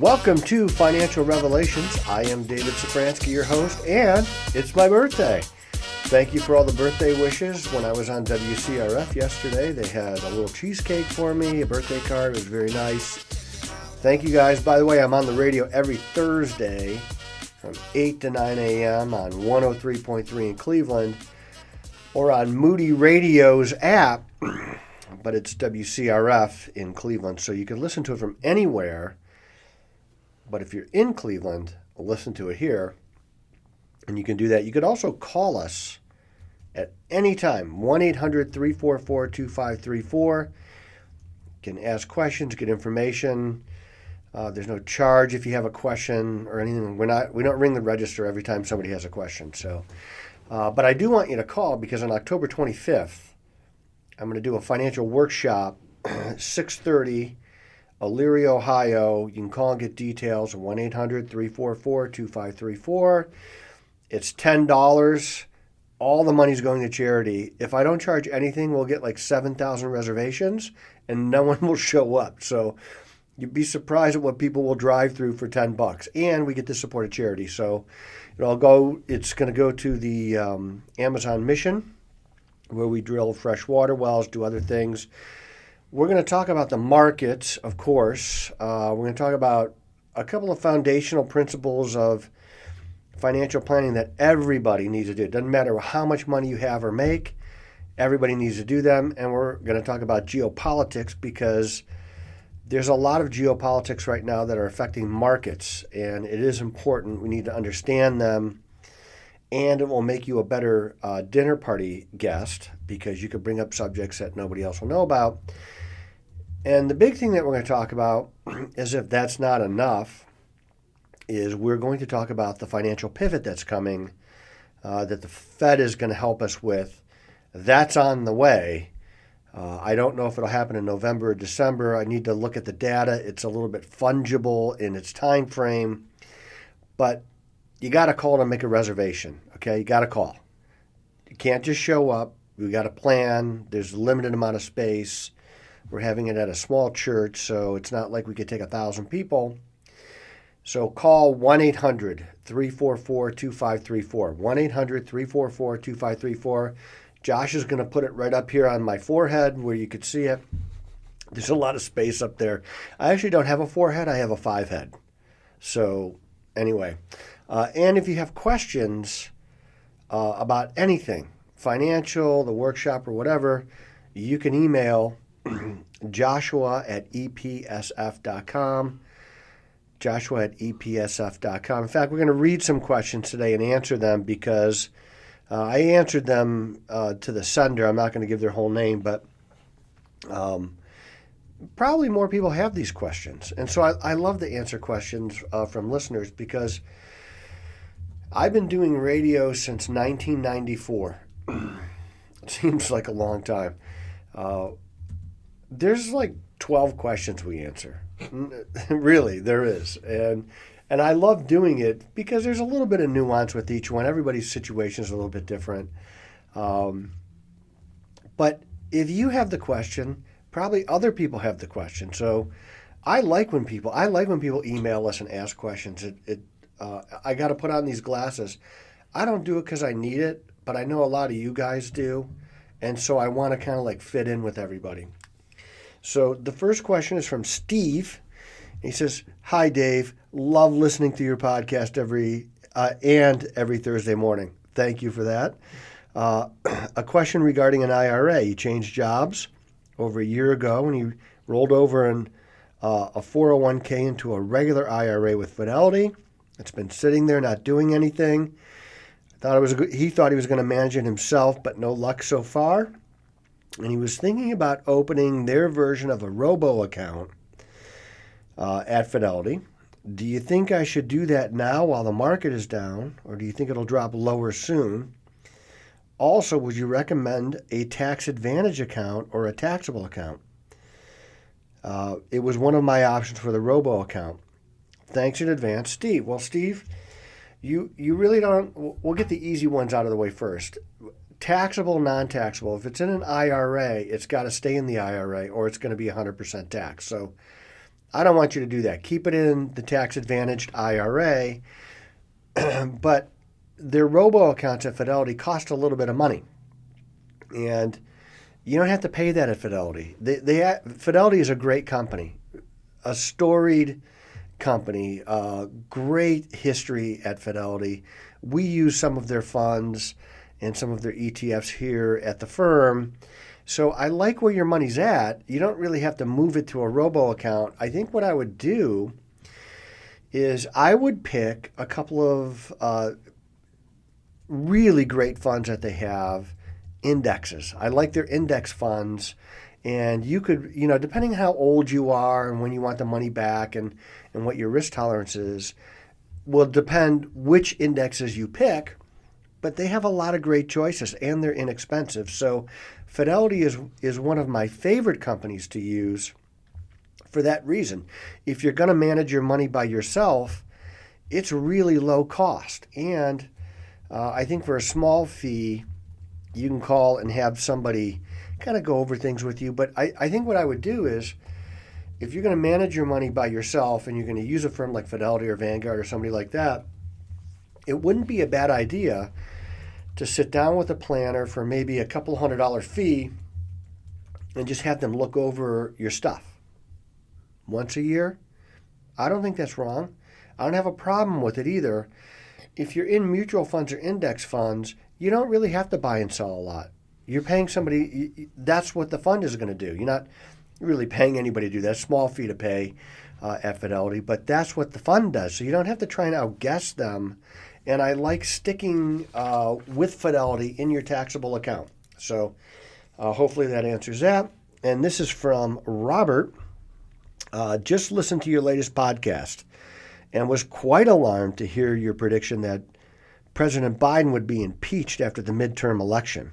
Welcome to Financial Revelations. I am David Safransky, your host, and it's my birthday. Thank you for all the birthday wishes. When I was on WCRF yesterday, they had a little cheesecake for me, a birthday card. It was very nice. Thank you guys. By the way, I'm on the radio every Thursday from 8 to 9 a.m. on 103.3 in Cleveland or on Moody Radio's app, but it's WCRF in Cleveland, so you can listen to it from anywhere. But if you're in Cleveland, listen to it here, and you can do that. You could also call us at any time, 1-800-344-2534. You can ask questions, get information. There's no charge if you have a question or anything. We don't ring the register every time somebody has a question. So, but I do want you to call because on October 25th, I'm going to do a financial workshop, 6:30. Elyria, Ohio. You can call and get details at 1-800-344-2534. It's $10. All the money's going to charity. If I don't charge anything, we'll get like 7,000 reservations and no one will show up. So you'd be surprised at what people will drive through for $10. And we get to support a charity. So it's going to go to the Amazon mission where we drill fresh water wells, do other things. We're going to talk about the markets, of course. We're going to talk about a couple of foundational principles of financial planning that everybody needs to do. It doesn't matter how much money you have or make. Everybody needs to do them. And we're going to talk about geopolitics because there's a lot of geopolitics right now that are affecting markets. And it is important. We need to understand them. And it will make you a better dinner party guest because you could bring up subjects that nobody else will know about. And the big thing that we're going to talk about, as if that's not enough, is we're going to talk about the financial pivot that's coming, that the Fed is going to help us with. That's on the way. I don't know if it'll happen in November or December. I need to look at the data. It's a little bit fungible in its time frame. But you got to call to make a reservation, okay? You got to call. You can't just show up. We got to plan. There's a limited amount of space. We're having it at a small church, so it's not like we could take 1,000 people. So call 1-800-344-2534. 1-800-344-2534. Josh is going to put it right up here on my forehead where you could see it. There's a lot of space up there. I actually don't have a forehead. I have a 5-head. So anyway, and if you have questions about anything, financial, the workshop, or whatever, you can email Joshua@epsf.com. Joshua@epsf.com. In fact, we're going to read some questions today and answer them because I answered them to the sender. I'm not going to give their whole name, but probably more people have these questions. And so I love to answer questions from listeners because I've been doing radio since 1994. It seems like a long time. There's like 12 questions we answer. Really, there is. And I love doing it because there's a little bit of nuance with each one. Everybody's situation is a little bit different. But if you have the question, probably other people have the question. So I like when people email us and ask questions. I got to put on these glasses. I don't do it because I need it, but I know a lot of you guys do. And so I want to kind of like fit in with everybody. So the first question is from Steve. He says, "Hi, Dave. Love listening to your podcast every Thursday morning." Thank you for that. A question regarding an IRA. He changed jobs over a year ago, and he rolled over a 401k into a regular IRA with Fidelity. It's been sitting there not doing anything. He thought he was going to manage it himself, but no luck so far. And he was thinking about opening their version of a robo account at Fidelity. Do you think I should do that now while the market is down, or do you think it'll drop lower soon? Also, would you recommend a tax advantage account or a taxable account? It was one of my options for the robo account. Thanks in advance, Steve. Well, Steve, you really don't. We'll get the easy ones out of the way first. Taxable, non-taxable. If it's in an IRA, it's got to stay in the IRA or it's going to be 100% tax. So I don't want you to do that. Keep it in the tax-advantaged IRA, but their robo accounts at Fidelity cost a little bit of money, and you don't have to pay that at Fidelity. Fidelity is a great company, a storied company, great history at Fidelity. We use some of their funds and some of their ETFs here at the firm. So I like where your money's at. You don't really have to move it to a robo account. I think what I would do is I would pick a couple of really great funds that they have, indexes. I like their index funds. And you could, depending on how old you are and when you want the money back and what your risk tolerance is, will depend which indexes you pick. But they have a lot of great choices and they're inexpensive. So Fidelity is one of my favorite companies to use for that reason. If you're going to manage your money by yourself, it's really low cost. And I think for a small fee, you can call and have somebody kind of go over things with you. But I think what I would do is, if you're going to manage your money by yourself and you're going to use a firm like Fidelity or Vanguard or somebody like that, it wouldn't be a bad idea to sit down with a planner for maybe a couple $100 fee and just have them look over your stuff once a year. I don't think that's wrong. I don't have a problem with it either. If you're in mutual funds or index funds, you don't really have to buy and sell a lot. You're paying somebody, that's what the fund is going to do. You're not really paying anybody to do that. Small fee to pay at Fidelity, but that's what the fund does. So you don't have to try and outguess them. And I like sticking with Fidelity in your taxable account. So hopefully that answers that. And this is from Robert. Just listened to your latest podcast and was quite alarmed to hear your prediction that President Biden would be impeached after the midterm election.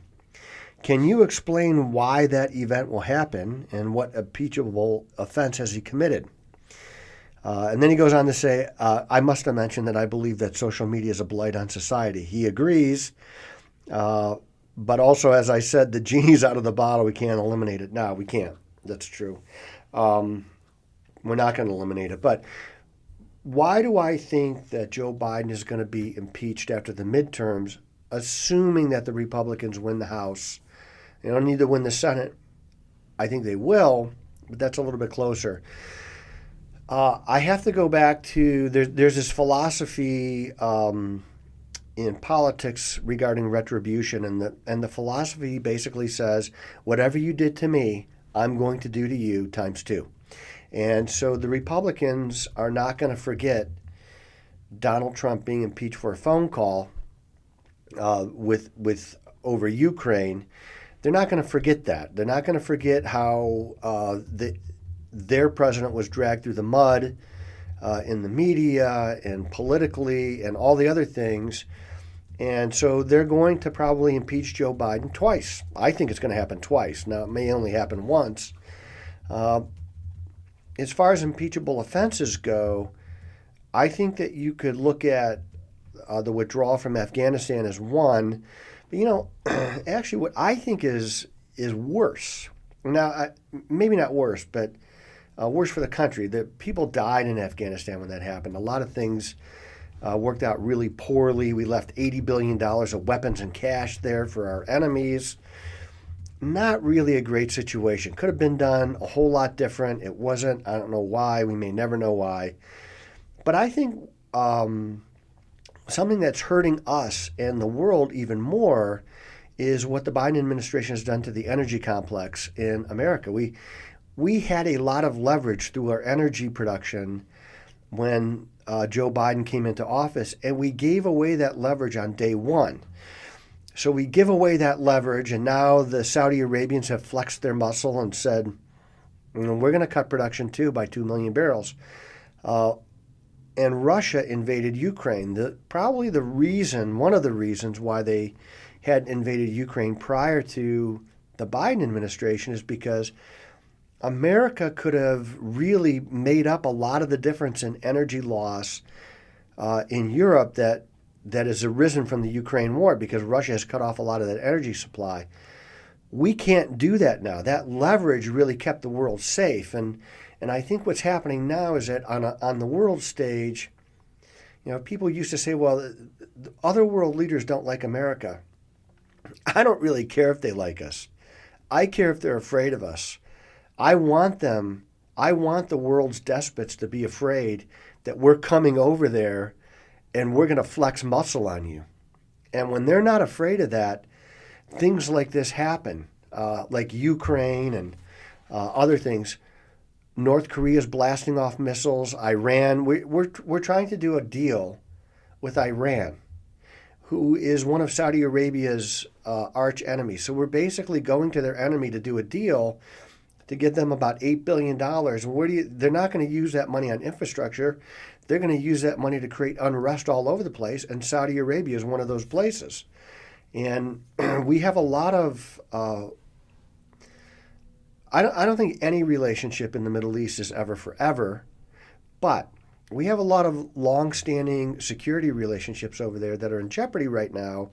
Can you explain why that event will happen and what impeachable offense has he committed? And then he goes on to say, I must have mentioned that I believe that social media is a blight on society. He agrees, but also, as I said, the genie's out of the bottle. We can't eliminate it. No, we can't. That's true. We're not going to eliminate it. But why do I think that Joe Biden is going to be impeached after the midterms, assuming that the Republicans win the House? They don't need to win the Senate. I think they will, but that's a little bit closer. I have to go back to, there's this philosophy in politics regarding retribution, and the philosophy basically says, whatever you did to me, I'm going to do to you times two. And so the Republicans are not going to forget Donald Trump being impeached for a phone call with over Ukraine. They're not going to forget that. They're not going to forget how their president was dragged through the mud in the media and politically and all the other things. And so they're going to probably impeach Joe Biden twice. I think it's going to happen twice. Now, it may only happen once. As far as impeachable offenses go, I think that you could look at the withdrawal from Afghanistan as one. But, actually what I think is worse. Now, maybe not worse, but worse for the country. The people died in Afghanistan when that happened. A lot of things worked out really poorly. We left $80 billion of weapons and cash there for our enemies. Not really a great situation. Could have been done a whole lot different. It wasn't. I don't know why. We may never know why. But I think something that's hurting us and the world even more is what the Biden administration has done to the energy complex in America. We had a lot of leverage through our energy production when Joe Biden came into office, and we gave away that leverage on day one. So we give away that leverage, and now the Saudi Arabians have flexed their muscle and said, we're going to cut production too by 2 million barrels. And Russia invaded Ukraine. One of the reasons why they had invaded Ukraine prior to the Biden administration is because America could have really made up a lot of the difference in energy loss in Europe that has arisen from the Ukraine war, because Russia has cut off a lot of that energy supply. We can't do that now. That leverage really kept the world safe. And I think what's happening now is that on the world stage, people used to say, well, the other world leaders don't like America. I don't really care if they like us. I care if they're afraid of us. I want the world's despots to be afraid that we're coming over there and we're going to flex muscle on you. And when they're not afraid of that, things like this happen, like Ukraine and other things. North Korea's blasting off missiles. Iran. We're trying to do a deal with Iran, who is one of Saudi Arabia's arch enemies. So we're basically going to their enemy to do a deal to get them about $8 billion. And they're not going to use that money on infrastructure. They're going to use that money to create unrest all over the place. And Saudi Arabia is one of those places. And we have a lot of, I don't think any relationship in the Middle East is ever forever, but we have a lot of long-standing security relationships over there that are in jeopardy right now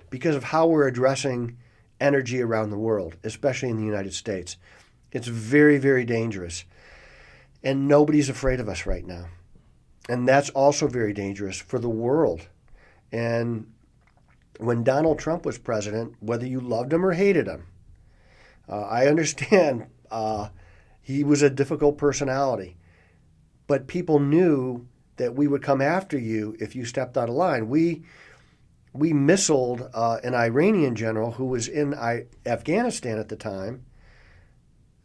because of how we're addressing energy around the world, especially in the United States. It's very, very dangerous. And nobody's afraid of us right now. And that's also very dangerous for the world. And when Donald Trump was president, whether you loved him or hated him, I understand he was a difficult personality. But people knew that we would come after you if you stepped out of line. We missiled an Iranian general who was in Afghanistan at the time,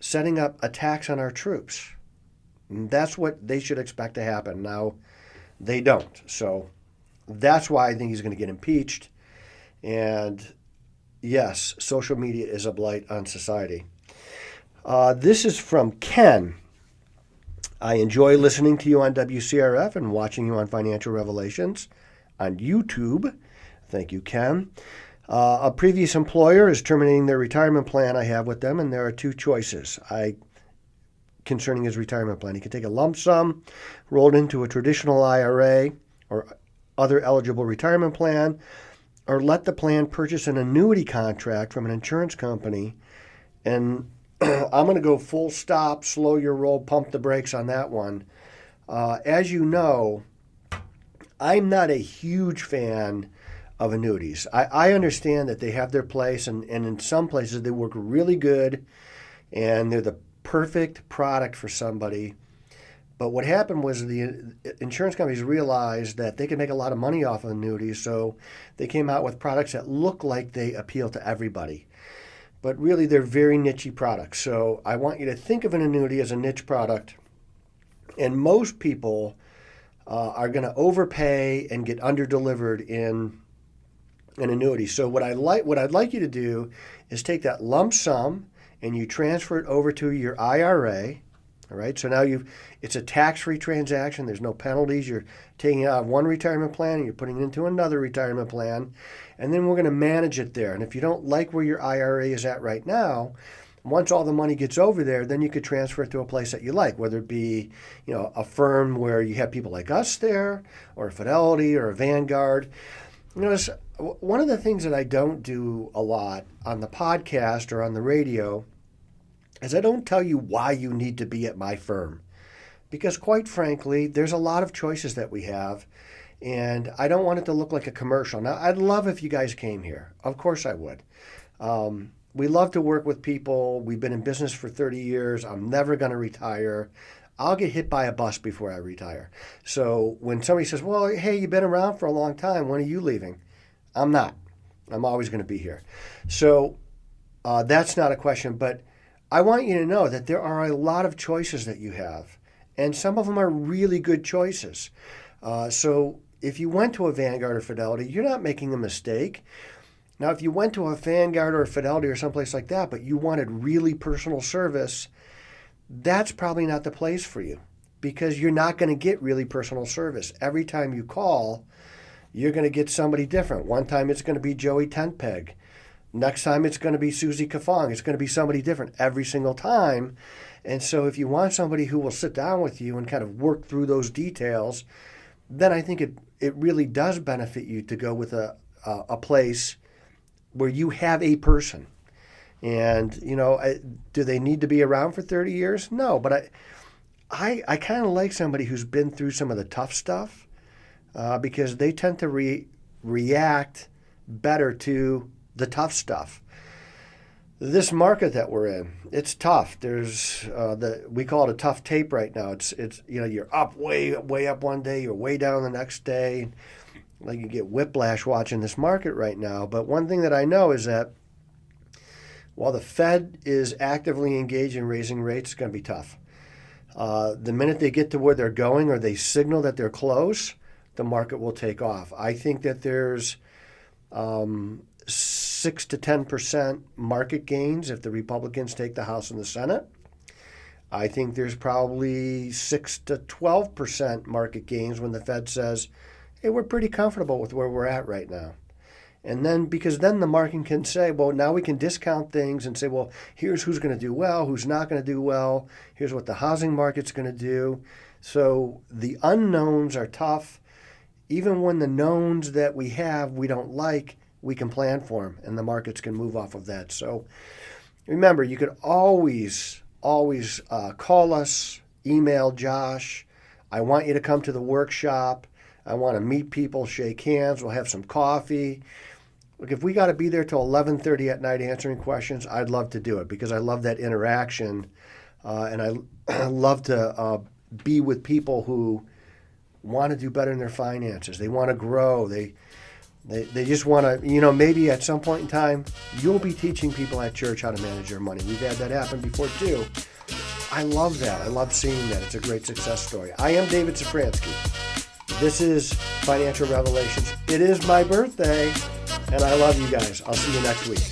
setting up attacks on our troops. And that's what they should expect to happen. Now, they don't. So that's why I think he's going to get impeached. And yes, social media is a blight on society. This is from Ken. I enjoy listening to you on WCRF and watching you on Financial Revelations on YouTube. Thank you, Ken. A previous employer is terminating their retirement plan I have with them, and there are two choices concerning his retirement plan. He can take a lump sum, roll it into a traditional IRA or other eligible retirement plan, or let the plan purchase an annuity contract from an insurance company. And I'm going to go full stop, slow your roll, pump the brakes on that one. As you know, I'm not a huge fan of annuities. I understand that they have their place, and in some places they work really good, and they're the perfect product for somebody. But what happened was the insurance companies realized that they could make a lot of money off of annuities, so they came out with products that look like they appeal to everybody. But really, they're very niche products. So I want you to think of an annuity as a niche product. And most people are going to overpay and get underdelivered in an annuity. So what I'd like you to do is take that lump sum and you transfer it over to your IRA. All right. So now it's a tax-free transaction. There's no penalties. You're taking it out of one retirement plan and you're putting it into another retirement plan. And then we're going to manage it there. And if you don't like where your IRA is at right now, once all the money gets over there, then you could transfer it to a place that you like, whether it be, a firm where you have people like us there, or a Fidelity or a Vanguard. One of the things that I don't do a lot on the podcast or on the radio is I don't tell you why you need to be at my firm. Because quite frankly, there's a lot of choices that we have, and I don't want it to look like a commercial. Now, I'd love if you guys came here. Of course I would. We love to work with people. We've been in business for 30 years. I'm never going to retire. I'll get hit by a bus before I retire. So when somebody says, well, hey, you've been around for a long time. When are you leaving? I'm not. I'm always going to be here. So that's not a question. But I want you to know that there are a lot of choices that you have. And some of them are really good choices. So if you went to a Vanguard or Fidelity, you're not making a mistake. Now, if you went to a Vanguard or a Fidelity or someplace like that, but you wanted really personal service, that's probably not the place for you, because you're not going to get really personal service. Every time you call, you're going to get somebody different. One time it's going to be Joey Tentpeg. Next time it's going to be Susie Kafong. It's going to be somebody different every single time. And so if you want somebody who will sit down with you and kind of work through those details, then I think it really does benefit you to go with a place where you have a person. And, do they need to be around for 30 years? No, but I kind of like somebody who's been through some of the tough stuff because they tend to react better to the tough stuff. This market that we're in, it's tough. There's we call it a tough tape right now. It's you're up way up one day, you're way down the next day. Like you get whiplash watching this market right now. But one thing that I know is that while the Fed is actively engaged in raising rates, it's going to be tough. The minute they get to where they're going or they signal that they're close, the market will take off. I think that there's 6 to 10% market gains if the Republicans take the House and the Senate. I think there's probably 6 to 12% market gains when the Fed says, hey, we're pretty comfortable with where we're at right now. And then, because then the market can say, well, now we can discount things and say, well, here's who's going to do well, who's not going to do well. Here's what the housing market's going to do. So the unknowns are tough. Even when the knowns that we have we don't like, we can plan for them, and the markets can move off of that. So remember, you could always call us, email Josh. I want you to come to the workshop. I want to meet people, shake hands. We'll have some coffee. Look, if we got to be there till 11:30 at night answering questions, I'd love to do it because I love that interaction, and I love to be with people who want to do better in their finances. They want to grow. They just want to, maybe at some point in time, you'll be teaching people at church how to manage their money. We've had that happen before too. I love that. I love seeing that. It's a great success story. I am David Safransky. This is Financial Revelations. It is my birthday, and I love you guys. I'll see you next week.